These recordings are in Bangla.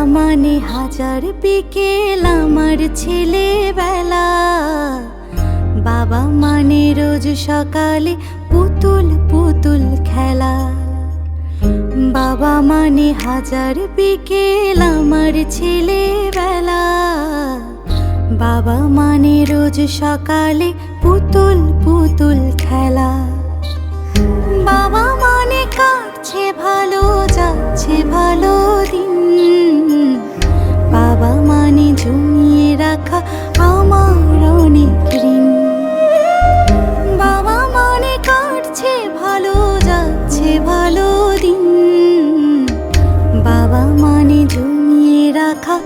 মানে হাজার বিকেল আমার ছেলেবেলা। বাবা মানে রোজ সকালে পুতুল পুতুল খেলা। বাবা মানে হাজার বিকেল আমার ছেলেবেলা। বাবা মানে রোজ সকালে পুতুল পুতুল খেলা। বাবা মানে কাটছে ভালো, যাচ্ছে ভালো দিন। বাবা মানে জমিয়ে রাখা আমার অনেক ঋণ। বাবা মানে কাটছে ভালো, যাচ্ছে ভালো দিন। বাবা মানে জমিয়ে রাখা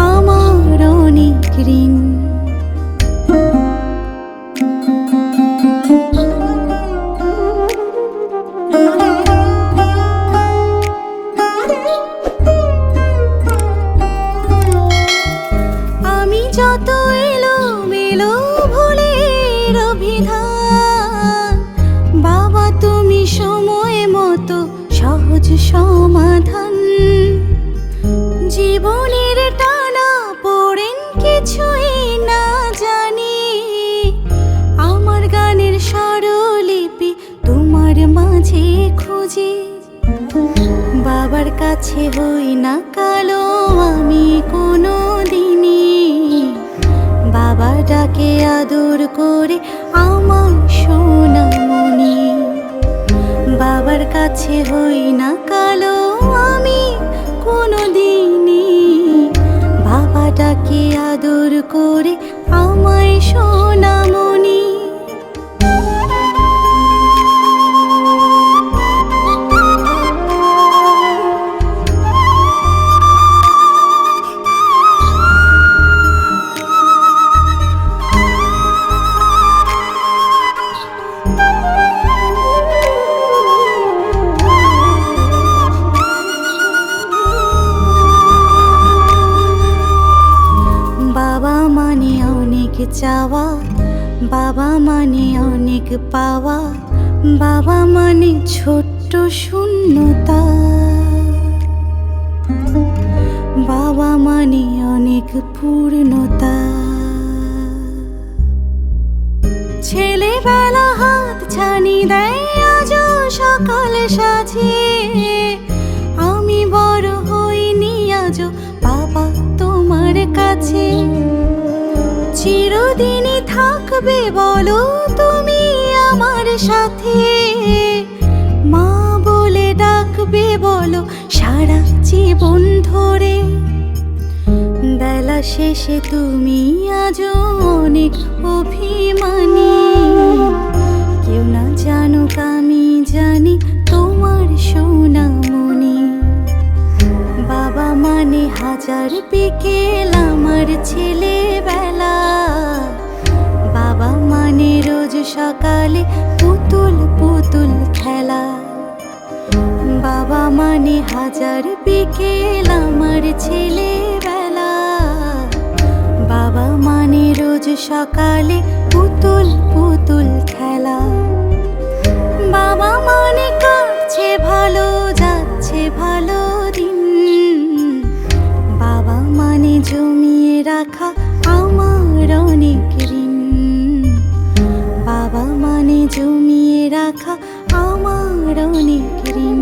আমার অনেক ঋণ। যত এলোমেলো ভুলের অভিধান, বাবা তুমি সময় মতো সহজ সমাধান। জীবনের টানা পড়েন কিছুই না জানি, আমার গানের স্বরলিপি তোমার মাঝে খুঁজি। বাবার কাছে হই না কালো আমি কোনো দিনই, বাবা ডাকে আদর করে আমার সোনামণি। বাবার কাছে হই না কালো আমি কোনো দিনই, বাবা ডাকে আদর করে আমায় সোনামণি। বাবা মানে অনেক চাওয়া, বাবা মানে অনেক পাওয়া। বাবা মানে ছোট্ট শূন্যতা। বাবা মানে অনেক পূর্ণতা। ছেলেবেলা হাত ছানি দেয় আজও সকাল সাজে। আমি বড় হইনি আজও বাবা তোমার কাছে। চিরদিনই থাকবে বলো তুমি আমার সাথে, মা বলে ডাকবে বলো সারা জীবন ধরে। বেলা শেষে তুমি আজও অনেক অভিমানী, কেউ না জানুক আমি জানি তোমার সোনামণি। বাবা মানে হাজার বিকেল আমার ছেলেবেলা। বাবা মানে রোজ সকালে পুতুল পুতুল খেলা। বাবা মানে হাজার বিকেল আমার ছেলেবেলা। বাবা মানে রোজ সকালে পুতুল পুতুল খেলা। বাবা মানে কাটছে ভালো, যাচ্ছে ভালো দিন। বাবা মানে জমিয়ে রাখা আমার অনেক ঋণ। বাবা মানে জমিয়ে রাখা আমার অনেক ঋণ।